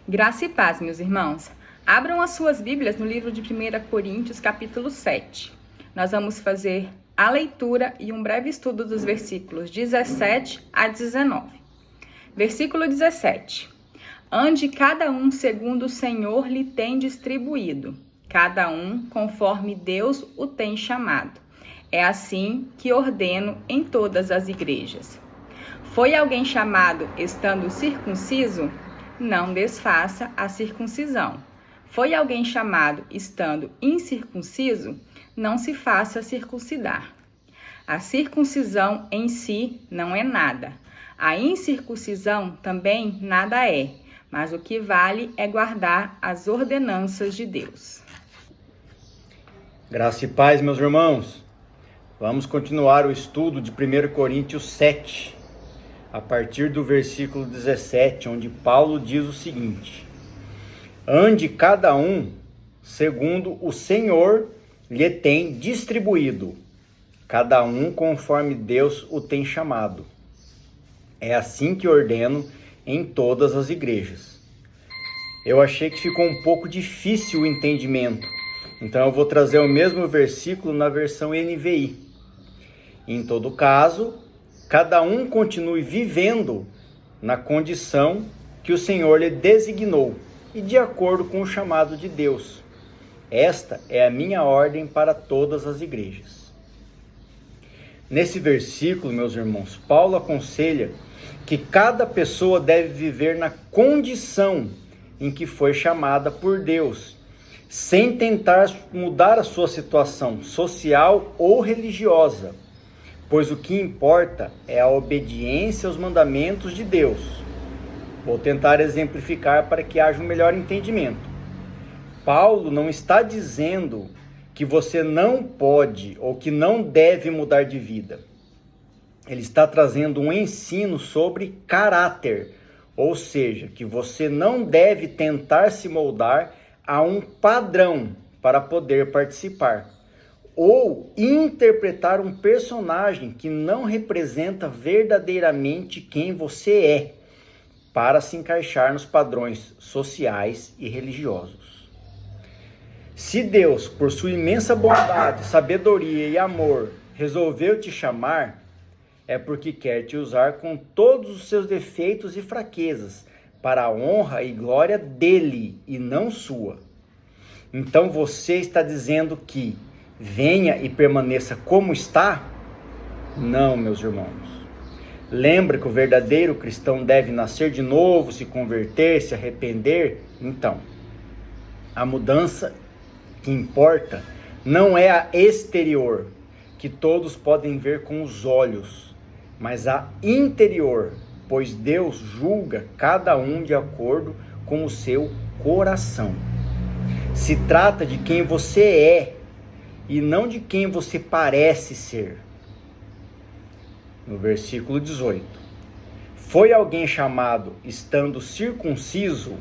Graça e paz, meus irmãos. Abram as suas Bíblias no livro de 1 Coríntios, capítulo 7. Nós vamos fazer a leitura e um breve estudo dos versículos 17 a 19. Versículo 17. Ande cada um segundo o Senhor lhe tem distribuído, cada um conforme Deus o tem chamado. É assim que ordeno em todas as igrejas. Foi alguém chamado estando circunciso? Não desfaça a circuncisão. Foi alguém chamado estando incircunciso? Não se faça circuncidar. A circuncisão em si não é nada. A incircuncisão também nada é, mas o que vale é guardar as ordenanças de Deus. Graça e paz, meus irmãos. Vamos continuar o estudo de 1 Coríntios 7. A partir do versículo 17, onde Paulo diz o seguinte: ande cada um segundo o Senhor lhe tem distribuído, cada um conforme Deus o tem chamado. É assim que ordeno em todas as igrejas. Eu achei que ficou um pouco difícil o entendimento, então eu vou trazer o mesmo versículo na versão NVI. Em todo caso, cada um continue vivendo na condição que o Senhor lhe designou e de acordo com o chamado de Deus. Esta é a minha ordem para todas as igrejas. Nesse versículo, meus irmãos, Paulo aconselha que cada pessoa deve viver na condição em que foi chamada por Deus, sem tentar mudar a sua situação social ou religiosa, pois o que importa é a obediência aos mandamentos de Deus. Vou tentar exemplificar para que haja um melhor entendimento. Paulo não está dizendo que você não pode ou que não deve mudar de vida. Ele está trazendo um ensino sobre caráter, ou seja, que você não deve tentar se moldar a um padrão para poder participar, ou interpretar um personagem que não representa verdadeiramente quem você é, para se encaixar nos padrões sociais e religiosos. Se Deus, por sua imensa bondade, sabedoria e amor, resolveu te chamar, é porque quer te usar com todos os seus defeitos e fraquezas, para a honra e glória dele e não sua. Então você está dizendo que venha e permaneça como está? Não, meus irmãos. Lembra que o verdadeiro cristão deve nascer de novo, se converter, se arrepender? Então, a mudança que importa não é a exterior, que todos podem ver com os olhos, mas a interior, pois Deus julga cada um de acordo com o seu coração. Se trata de quem você é e não de quem você parece ser. No versículo 18. Foi alguém chamado estando circunciso?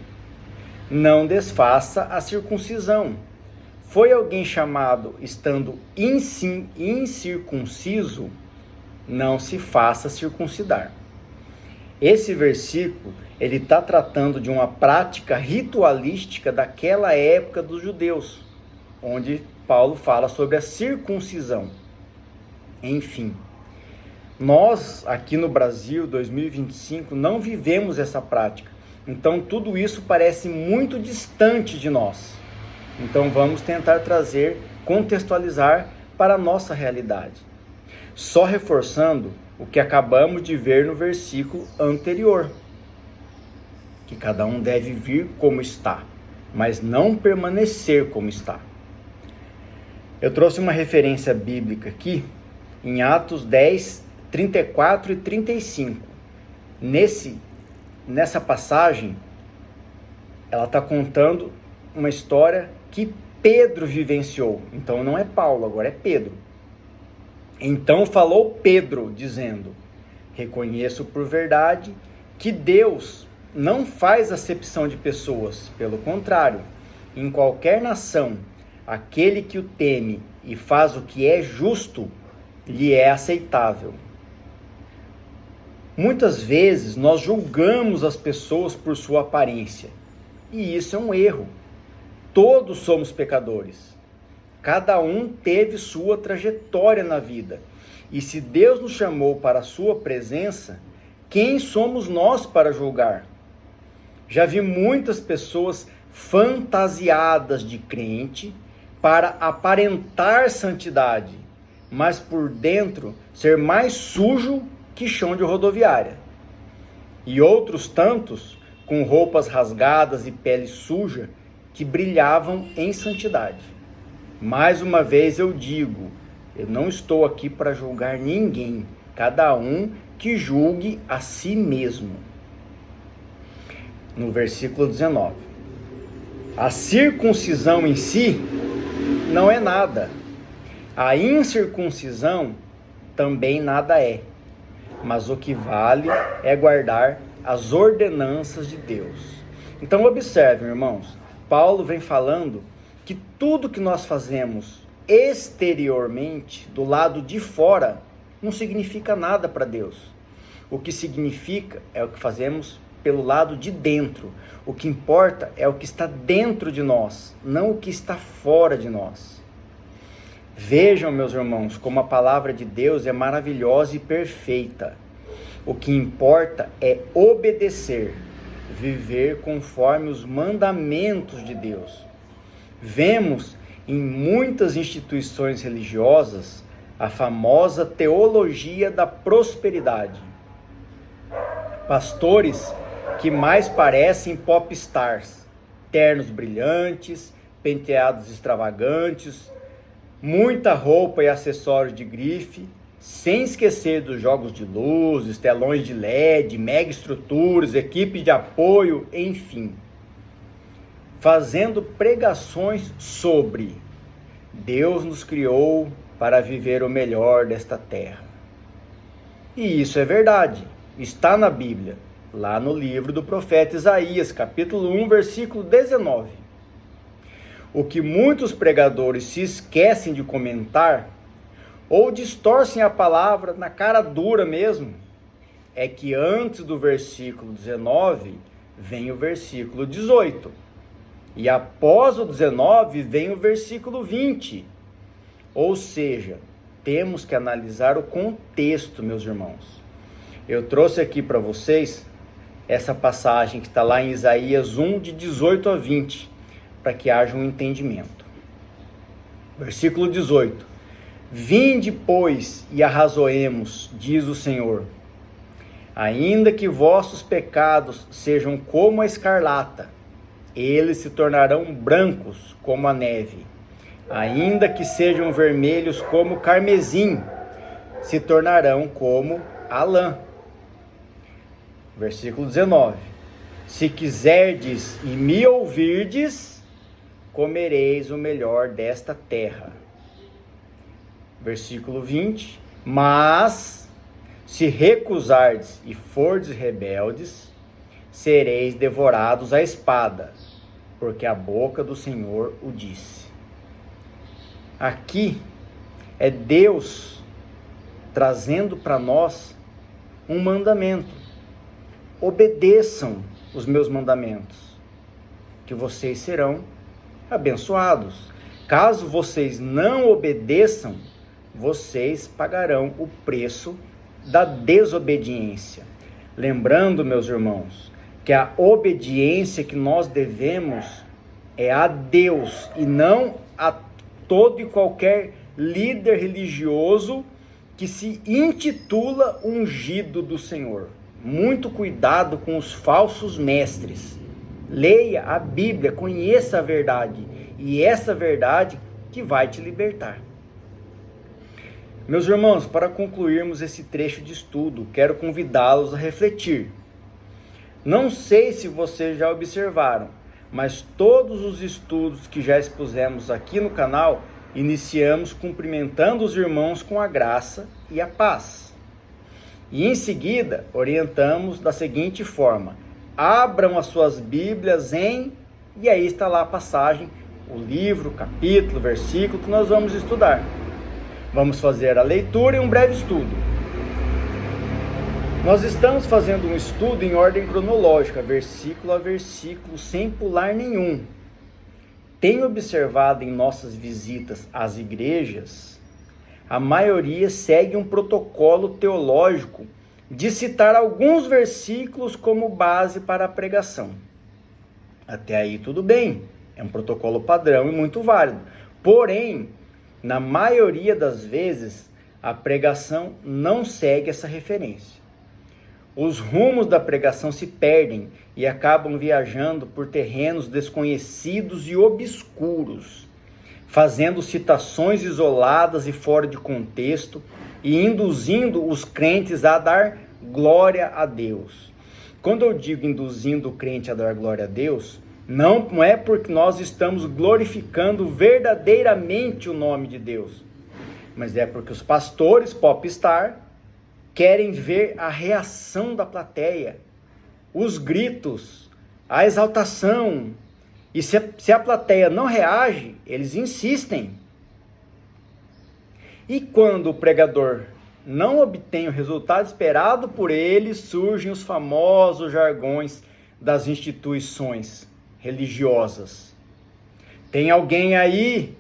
Não desfaça a circuncisão. Foi alguém chamado estando incircunciso? Não se faça circuncidar. Esse versículo, ele está tratando de uma prática ritualística daquela época dos judeus, onde Paulo fala sobre a circuncisão. Enfim, nós aqui no Brasil, 2025, não vivemos essa prática. Então tudo isso parece muito distante de nós. Então vamos tentar trazer, contextualizar para a nossa realidade. Só reforçando o que acabamos de ver no versículo anterior, que cada um deve vir como está, mas não permanecer como está. Eu trouxe uma referência bíblica aqui, em Atos 10, 34 e 35. Nessa passagem, ela está contando uma história que Pedro vivenciou. Então não é Paulo, agora é Pedro. Então falou Pedro, dizendo: reconheço por verdade que Deus não faz acepção de pessoas. Pelo contrário, em qualquer nação, aquele que o teme e faz o que é justo, lhe é aceitável. Muitas vezes nós julgamos as pessoas por sua aparência, E isso é um erro. Todos somos pecadores. Cada um teve sua trajetória na vida. E se Deus nos chamou para a sua presença, quem somos nós para julgar? Já vi muitas pessoas fantasiadas de crente para aparentar santidade, mas por dentro ser mais sujo que chão de rodoviária. E outros tantos com roupas rasgadas e pele suja que brilhavam em santidade. Mais uma vez eu digo, eu não estou aqui para julgar ninguém, cada um que julgue a si mesmo. No versículo 19. A circuncisão em si não é nada. A incircuncisão também nada é. Mas o que vale é guardar as ordenanças de Deus. Então observem, irmãos, Paulo vem falando que tudo que nós fazemos exteriormente, do lado de fora, não significa nada para Deus. O que significa é o que fazemos pelo lado de dentro. O que importa é o que está dentro de nós, não o que está fora de nós. Vejam, meus irmãos, como a palavra de Deus é maravilhosa e perfeita. O que importa é obedecer, viver conforme os mandamentos de Deus. Vemos em muitas instituições religiosas a famosa teologia da prosperidade. Pastores que mais parecem popstars, ternos brilhantes, penteados extravagantes, muita roupa e acessórios de grife, sem esquecer dos jogos de luzes, telões de LED, mega estruturas, equipe de apoio, enfim. Fazendo pregações sobre Deus nos criou para viver o melhor desta terra. E isso é verdade, está na Bíblia, lá no livro do profeta Isaías, capítulo 1, versículo 19. O que muitos pregadores se esquecem de comentar, ou distorcem a palavra na cara dura mesmo, é que antes do versículo 19 vem o versículo 18. E após o 19 vem o versículo 20. Ou seja, temos que analisar o contexto, meus irmãos. Eu trouxe aqui para vocês essa passagem que está lá em Isaías 1, de 18 a 20, para que haja um entendimento. Versículo 18. Vinde, pois, e arrazoemos, diz o Senhor. Ainda que vossos pecados sejam como a escarlata, eles se tornarão brancos como a neve. Ainda que sejam vermelhos como o carmesim, se tornarão como a lã. Versículo 19. Se quiserdes e me ouvirdes, comereis o melhor desta terra. Versículo 20. Mas, se recusardes e fordes rebeldes, sereis devorados à espada, porque a boca do Senhor o disse. Aqui é Deus trazendo para nós um mandamento. Obedeçam os meus mandamentos, que vocês serão abençoados. Caso vocês não obedeçam, vocês pagarão o preço da desobediência. Lembrando, meus irmãos, que a obediência que nós devemos é a Deus e não a todo e qualquer líder religioso que se intitula ungido do Senhor. Muito cuidado com os falsos mestres. Leia a Bíblia, conheça a verdade, e essa verdade que vai te libertar. Meus irmãos, para concluirmos esse trecho de estudo, quero convidá-los a refletir. Não sei se vocês já observaram, mas todos os estudos que já expusemos aqui no canal, iniciamos cumprimentando os irmãos com a graça e a paz. E em seguida, orientamos da seguinte forma: abram as suas Bíblias e aí está lá a passagem, o livro, capítulo, versículo que nós vamos estudar. Vamos fazer a leitura e um breve estudo. Nós estamos fazendo um estudo em ordem cronológica, versículo a versículo, sem pular nenhum. Tenho observado em nossas visitas às igrejas, a maioria segue um protocolo teológico de citar alguns versículos como base para a pregação. Até aí tudo bem, é um protocolo padrão e muito válido. Porém, na maioria das vezes, a pregação não segue essa referência. Os rumos da pregação se perdem e acabam viajando por terrenos desconhecidos e obscuros, fazendo citações isoladas e fora de contexto e induzindo os crentes a dar glória a Deus. Quando eu digo induzindo o crente a dar glória a Deus, não é porque nós estamos glorificando verdadeiramente o nome de Deus, mas é porque os pastores popstar querem ver a reação da plateia, os gritos, a exaltação. E se a plateia não reage, eles insistem. E quando o pregador não obtém o resultado esperado por ele, surgem os famosos jargões das instituições religiosas. Tem alguém aí?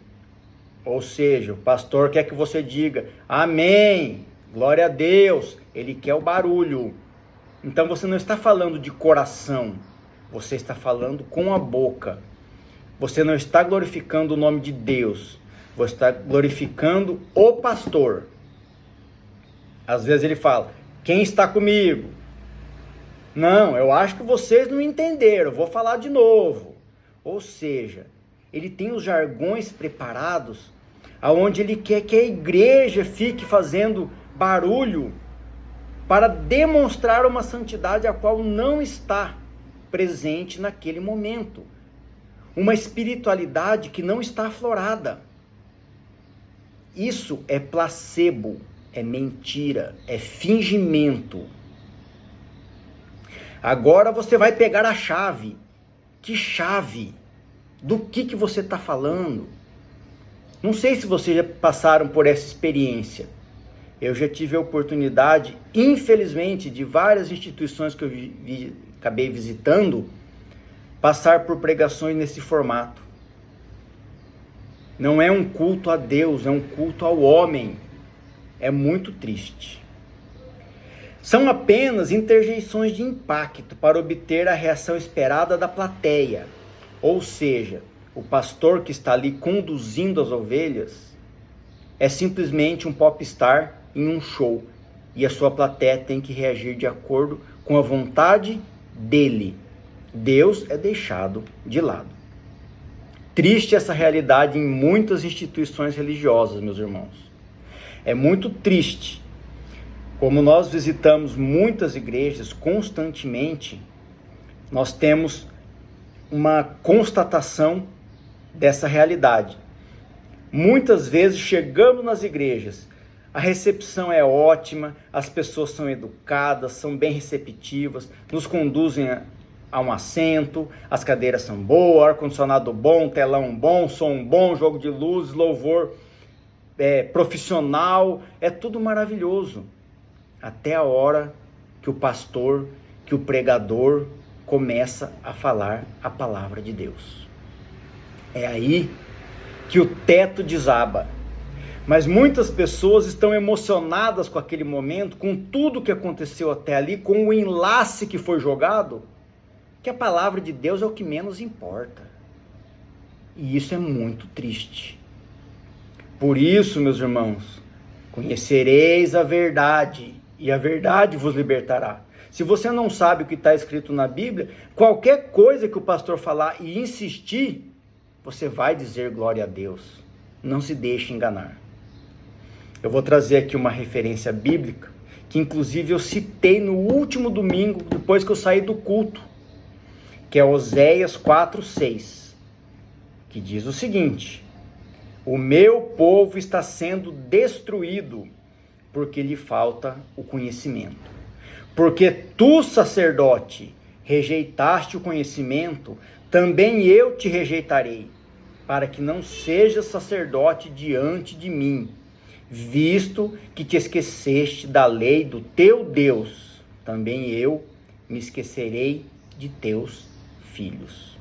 Ou seja, o pastor quer que você diga amém, glória a Deus, ele quer o barulho. Então você não está falando de coração, você está falando com a boca. Você não está glorificando o nome de Deus, você está glorificando o pastor. Às vezes ele fala, quem está comigo? Não, eu acho que vocês não entenderam, eu vou falar de novo. Ou seja, ele tem os jargões preparados, aonde ele quer que a igreja fique fazendo barulho para demonstrar uma santidade a qual não está presente naquele momento. Uma espiritualidade que não está aflorada. Isso é placebo, é mentira, é fingimento. Agora você vai pegar a chave. Que chave? Do que você está falando? Não sei se vocês já passaram por essa experiência. Eu já tive a oportunidade, infelizmente, de várias instituições que eu acabei visitando, passar por pregações nesse formato. Não é um culto a Deus, é um culto ao homem. É muito triste. São apenas interjeições de impacto para obter a reação esperada da plateia. Ou seja, o pastor que está ali conduzindo as ovelhas é simplesmente um popstar em um show, e a sua plateia tem que reagir de acordo com a vontade dele. Deus é deixado de lado. Triste essa realidade em muitas instituições religiosas, meus irmãos. É muito triste. Como nós visitamos muitas igrejas constantemente, nós temos uma constatação dessa realidade. Muitas vezes chegamos nas igrejas, a recepção é ótima, as pessoas são educadas, são bem receptivas, nos conduzem a um assento, as cadeiras são boas, ar-condicionado bom, telão bom, som bom, jogo de luzes, louvor profissional, é tudo maravilhoso. Até a hora que o pastor, que o pregador começa a falar a palavra de Deus. É aí que o teto desaba. Mas muitas pessoas estão emocionadas com aquele momento, com tudo que aconteceu até ali, com o enlace que foi jogado, que a palavra de Deus é o que menos importa. E isso é muito triste. Por isso, meus irmãos, conhecereis a verdade, e a verdade vos libertará. Se você não sabe o que está escrito na Bíblia, qualquer coisa que o pastor falar e insistir, você vai dizer glória a Deus. Não se deixe enganar. Eu vou trazer aqui uma referência bíblica, que inclusive eu citei no último domingo, depois que eu saí do culto, que é Oséias 4:6, que diz o seguinte: o meu povo está sendo destruído, porque lhe falta o conhecimento. Porque tu, sacerdote, rejeitaste o conhecimento, também eu te rejeitarei, para que não sejas sacerdote diante de mim, visto que te esqueceste da lei do teu Deus. também eu me esquecerei de teus filhos.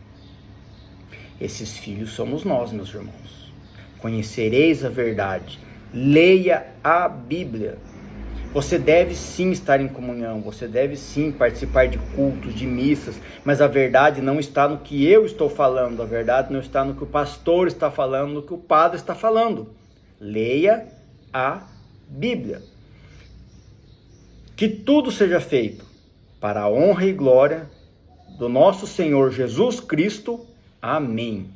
Esses filhos somos nós, meus irmãos. Conhecereis a verdade. Leia a Bíblia. Você deve sim estar em comunhão, você deve sim participar de cultos, de missas, mas a verdade não está no que eu estou falando, a verdade não está no que o pastor está falando, no que o padre está falando. Leia a Bíblia. Que tudo seja feito para a honra e glória do nosso Senhor Jesus Cristo. Amém.